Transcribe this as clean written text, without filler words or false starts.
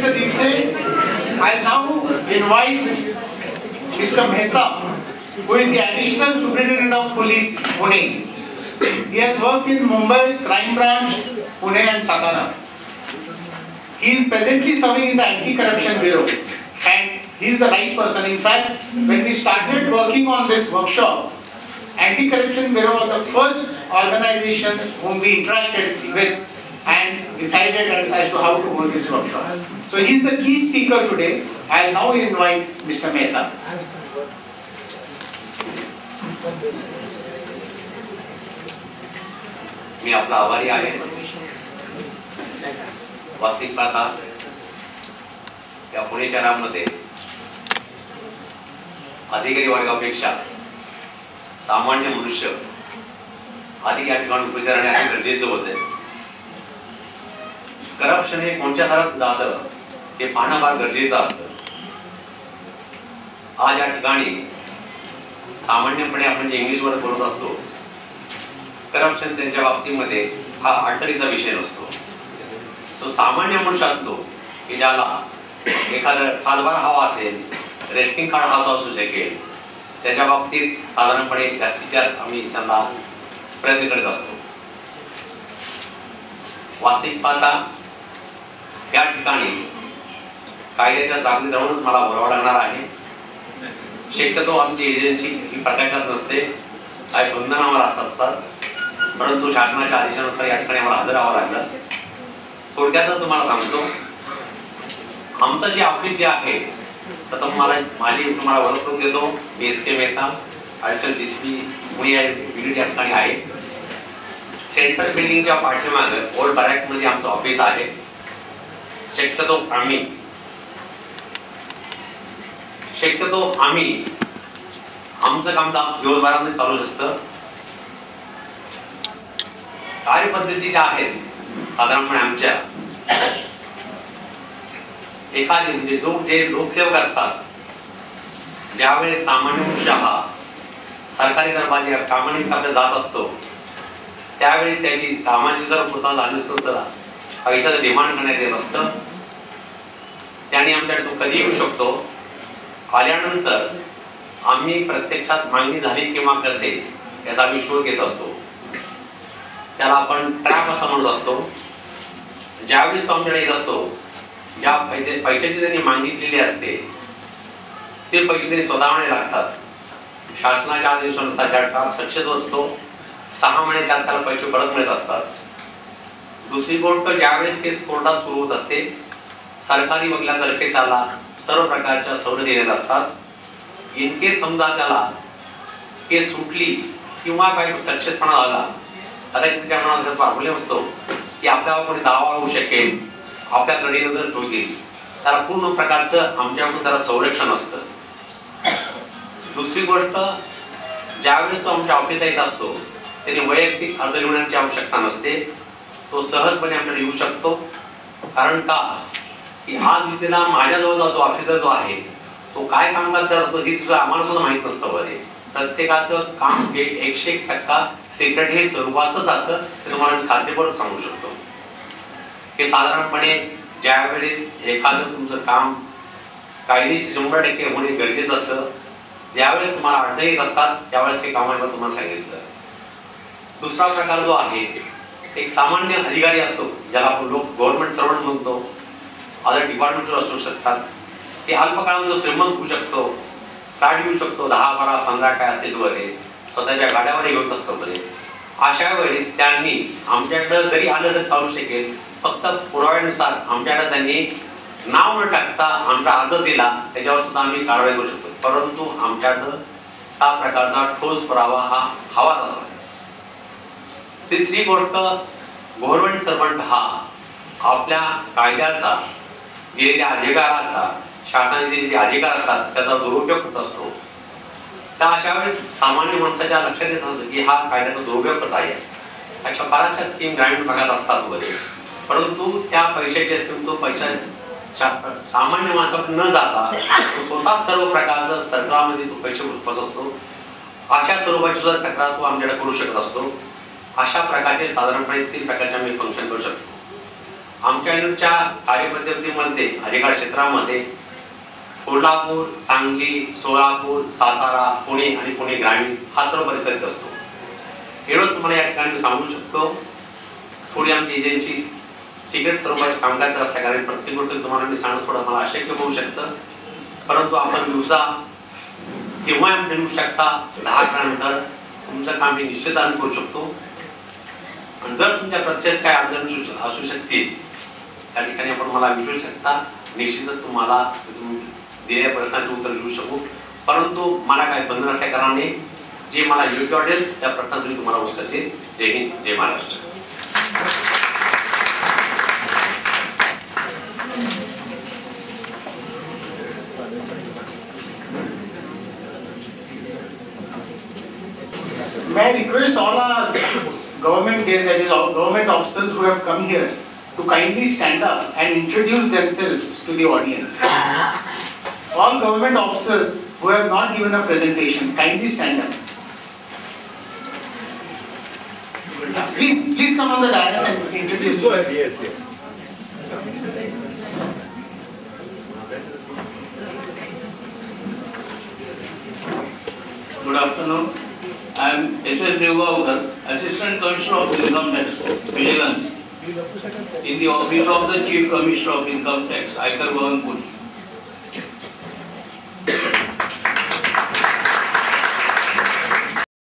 Mr. Divse, I now invite Mr. Mehta, who is the Additional Superintendent of Police, Pune. He has worked in Mumbai, Crime Branch, Pune and Satara. He is presently serving in the Anti-Corruption Bureau and he is the right person. In fact, when we started working on this workshop, Anti-Corruption Bureau was the first organization whom we interacted with and decided as to how to hold this workshop. So he is the key speaker today. I will now invite Mr. Mehta. मी आपला आभारी आहे. वास्तविक पाहता या पुणे शहरामध्ये अधिकारी वर्गापेक्षा सामान्य मनुष्य अधिक या ठिकाणी उपस्थित राहणे अति गरजेचं होते. करप्शन हे कोणत्या दरात जातं हे पाहणं फार गरजेचं असतं. आज या ठिकाणी सामान्यपणे आपण जे इंग्लिशवर बोलत असतो, करप्शन त्यांच्या बाबतीमध्ये हा अडचणीचा विषय नसतो. तो सामान्य मनुष्य असतो की ज्याला एखादं सातबारा हवा असेल, रेशनिंग कार्ड हवा असू शकेल, त्याच्या बाबतीत साधारणपणे जास्तीत जास्त आम्ही त्यांना प्रयत्न करत असतो. वास्तविक पाहता या ठिकाणी कायद्याच्या जागेत राहूनच मला बोलावं लागणार आहे. शक्यतो आमची एजन्सी ही प्रकाशात नसते, काही बंधन आम्हाला असतात, परंतु शासनाच्या आदेशानुसार या ठिकाणी आम्हाला हजर राहावं लागलं. थोडक्यात तुम्हाला सांगतो, आमचं जे ऑफिस जे आहे तर तुम्हाला ओळख करून देतो. BSK Mehta additional DCP Pune unit या ठिकाणी आहे. सेंट्रल बिल्डिंगच्या पाठीमागे ओल्ड बॅरॅकमध्ये आमचं ऑफिस आहे. शक्यतो आम्ही आमचं काम दिवसभरामध्ये चालूच असतं. कार्यपद्धती ज्या आहेत साधारणपणे आमच्या एखादी म्हणजे जे लोकसेवक असतात, ज्यावेळेस सामान्य मनुष्य हा सरकारी दरबारी कामानिमित्त जात असतो, त्यावेळी त्याची कामाची जर पूर्तता झाली नसतो तर पैशाचं डिमांड करण्यात येत असतं. त्याने आमच्याकडे तो कधी येऊ शकतो. आल्यानंतर आम्ही प्रत्यक्षात मागणी झाली किंवा कसे याचा आम्ही शोध घेत असतो. त्याला आपण ट्रॅप असं म्हणत असतो. ज्यावेळेस तो आमच्याकडे येत असतो, ज्या पैशाची त्यांनी मागितलेली असते ते पैसे त्यांनी स्वतःने लागतात. शासनाच्या आदेशानुसार त्या ट्रॅप सक्सेस असतो. 6 महिन्याच्या आत त्याला पैसे परत मिळत असतात. दुसरी गोष्ट, ज्यावेळेस केस कोर्टात सुरू होत असते, सरकारी वकिलातर्फे त्याला सर्व प्रकारच्या सवलती दिलेल्या असतात. इन केस समजा त्याला केस सुटली किंवा काही सक्सेसपणा झाला, आता त्याच्या मनात असा प्रॉब्लेम असतो की आपल्यावर कोणी दावा होऊ शकेल, आपल्याकडे जर ठेवतील, त्याला पूर्ण प्रकारचं आमच्याकडून त्याला संरक्षण असतं. दुसरी गोष्ट, ज्यावेळेस तो आमच्या ऑफिसला येत असतो त्याने वैयक्तिक अर्ज लिहिण्याची आवश्यकता नसते. तो सहजपणे आमच्याकडे येऊ शकतो. कारण का की आज तिला माझ्याजवळचा जो ऑफिसर जो आहे तो काय कामकाज करत असतो हे तुझं आम्हाला सुद्धा माहित नसतं. बरे प्रत्येकाचं काम हे 101% सिक्रेट हे स्वरूपाचंच असतं, ते तुम्हाला खात्रीपूर्वक सांगू शकतो. हे साधारणपणे ज्यावेळेस एखादं तुमचं काम कायदेशीर 100% होणे गरजेचं असतं, ज्यावेळेस तुम्हाला अडचणी येत असतात त्यावेळेस हे कामाला तुम्हाला सांगितलं. दुसरा प्रकार जो आहे, एक सामान्य अधिकारी असतो, ज्याला आपण लोक गव्हर्नमेंट सर्वंट म्हणतो, अदर डिपार्टमेंटवर असू शकतात. ते अल्पकाळामध्ये श्रीमंत होऊ शकतो, फ्लॅट घेऊ शकतो, 10, 12, 15 काय असेल वगैरे, स्वतःच्या गाड्यावर घेऊन असतो बरे. अशा वेळेस त्यांनी आमच्याकडे जरी आलं तर चालू शकेल, फक्त पुराव्यानुसार आमच्याकडे त्यांनी नाव न टाकता आमचा अर्ज दिला त्याच्यावर सुद्धा आम्ही कारवाई करू शकतो. परंतु आमच्याकडं त्या प्रकारचा ठोस पुरावा हा हवाच असा. तिसरी गोष्ट, गव्हर्नमेंट सर्वंट हा आपल्या कायद्याचा दिलेल्या अधिकाराचा, शासनाने दिलेले अधिकार असतात त्याचा दुरुपयोग होत असतो. त्या अशा वेळेस सामान्य माणसाच्या लक्षात येत असतं की हा कायद्याचा दुरुपयोग करत आहे. अशा बऱ्याचशा स्कीम ग्रामीण भागात असतात वगैरे, परंतु त्या पैशाच्या स्कीम तो पैसा सामान्य माणसाकडे न जाता तो स्वतः सर्व प्रकारचं सरकारमध्ये तो पैसे उत्पन्न असतो. अशा स्वरूपाची सुद्धा तक्रार तो आमच्याकडे करू शकत असतो. अशा प्रकारचे साधारणपणे 3 प्रकारचे आम्ही फंक्शन करू शकतो. आमच्या युनिटच्या कार्यपद्धतीमध्ये अधिकार क्षेत्रामध्ये कोल्हापूर, सांगली, सोलापूर, सातारा, पुणे आणि पुणे ग्रामीण हा सर्व परिसर असतो. एवढं तुम्हाला या ठिकाणी सांगू शकतो. थोडी आमची एजन्सी सिक्रेट स्वरूपात कामकाज असल्या कारण प्रत्येक गोष्ट तुम्हाला मी सांगणं थोडं मला अशक्य होऊ शकतं. परंतु आपण दिवसा केव्हा ठेवू शकता 10 नंतर तुमचं काम हे निश्चित आम्ही करू शकतो. आणि जर तुमच्या प्रत्येक काय अडचणी असू शकतील त्या ठिकाणी आपण मला विचारू शकता. निश्चितच तुम्हाला दिलेल्या प्रश्नाचे उत्तर देऊ शकू. परंतु मला काय बंद नसल्या कारणाने जे मला योग्य वाटेल त्या प्रश्नात मी तुम्हाला उत्तर देईन. जय हिंद, जय Maharashtra. May I request all our government guests, that is all government officers who have come here, to kindly stand up and introduce themselves to the audience. All government officers who have not given a presentation, kindly stand up. Please come on the dais and introduce. Go ahead. Yes, yes. Good afternoon. I am S.S. Devgavkar, Assistant Commissioner of Income Tax Vigilance in the Office of the Chief Commissioner of Income Tax, Aikar Bhavan, Pune.